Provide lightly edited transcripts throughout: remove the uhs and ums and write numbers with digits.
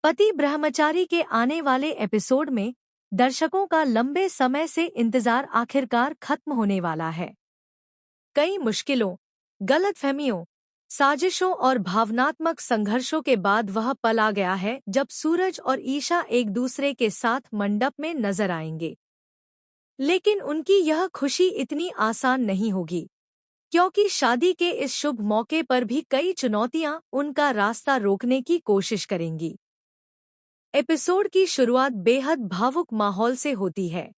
पति ब्रह्मचारी के आने वाले एपिसोड में दर्शकों का लंबे समय से इंतजार आखिरकार खत्म होने वाला है। कई मुश्किलों, गलतफहमियों, साजिशों और भावनात्मक संघर्षों के बाद वह पल आ गया है जब सूरज और ईशा एक दूसरे के साथ मंडप में नजर आएंगे। लेकिन उनकी यह खुशी इतनी आसान नहीं होगी, क्योंकि शादी के इस शुभ मौके पर भी कई चुनौतियां उनका रास्ता रोकने की कोशिश करेंगी। एपिसोड की शुरुआत बेहद भावुक माहौल से होती है।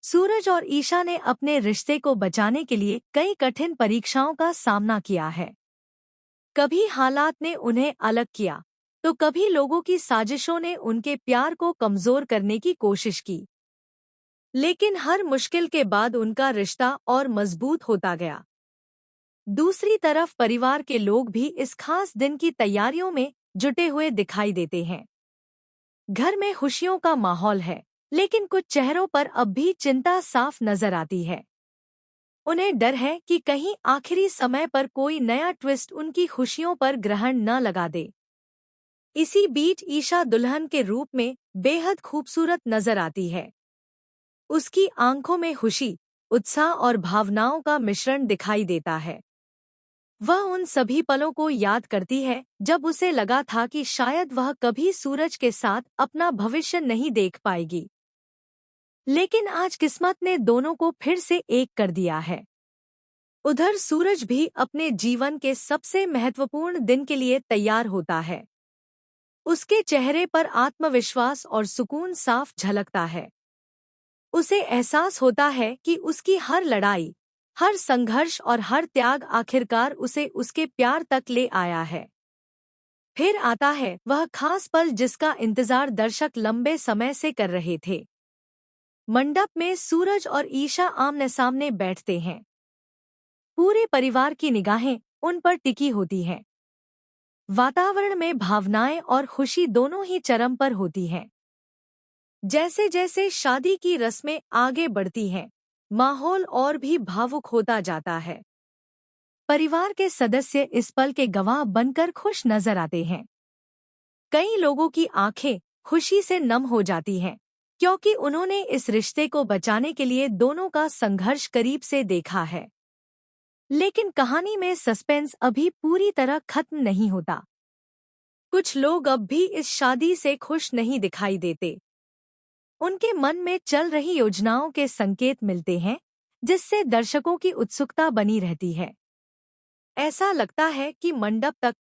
सूरज और ईशा ने अपने रिश्ते को बचाने के लिए कई कठिन परीक्षाओं का सामना किया है। कभी हालात ने उन्हें अलग किया, तो कभी लोगों की साजिशों ने उनके प्यार को कमजोर करने की कोशिश की। लेकिन हर मुश्किल के बाद उनका रिश्ता और मजबूत होता गया। दूसरी तरफ परिवार के लोग भी इस खास दिन की तैयारियों में जुटे हुए दिखाई देते हैं। घर में खुशियों का माहौल है, लेकिन कुछ चेहरों पर अब भी चिंता साफ नजर आती है। उन्हें डर है कि कहीं आखिरी समय पर कोई नया ट्विस्ट उनकी खुशियों पर ग्रहण न लगा दे। इसी बीच ईशा दुल्हन के रूप में बेहद खूबसूरत नजर आती है। उसकी आंखों में खुशी, उत्साह और भावनाओं का मिश्रण दिखाई देता है। वह उन सभी पलों को याद करती है जब उसे लगा था कि शायद वह कभी सूरज के साथ अपना भविष्य नहीं देख पाएगी। लेकिन आज किस्मत ने दोनों को फिर से एक कर दिया है। उधर सूरज भी अपने जीवन के सबसे महत्वपूर्ण दिन के लिए तैयार होता है। उसके चेहरे पर आत्मविश्वास और सुकून साफ झलकता है। उसे एहसास होता है कि उसकी हर लड़ाई, हर संघर्ष और हर त्याग आखिरकार उसे उसके प्यार तक ले आया है। फिर आता है वह खास पल जिसका इंतजार दर्शक लंबे समय से कर रहे थे। मंडप में सूरज और ईशा आमने सामने बैठते हैं। पूरे परिवार की निगाहें उन पर टिकी होती हैं। वातावरण में भावनाएं और खुशी दोनों ही चरम पर होती हैं। जैसे जैसे शादी की रस्में आगे बढ़ती हैं, माहौल और भी भावुक होता जाता है। परिवार के सदस्य इस पल के गवाह बनकर खुश नजर आते हैं। कई लोगों की आंखें खुशी से नम हो जाती हैं, क्योंकि उन्होंने इस रिश्ते को बचाने के लिए दोनों का संघर्ष करीब से देखा है। लेकिन कहानी में सस्पेंस अभी पूरी तरह खत्म नहीं होता। कुछ लोग अब भी इस शादी से खुश नहीं दिखाई देते। उनके मन में चल रही योजनाओं के संकेत मिलते हैं, जिससे दर्शकों की उत्सुकता बनी रहती है। ऐसा लगता है कि मंडप तक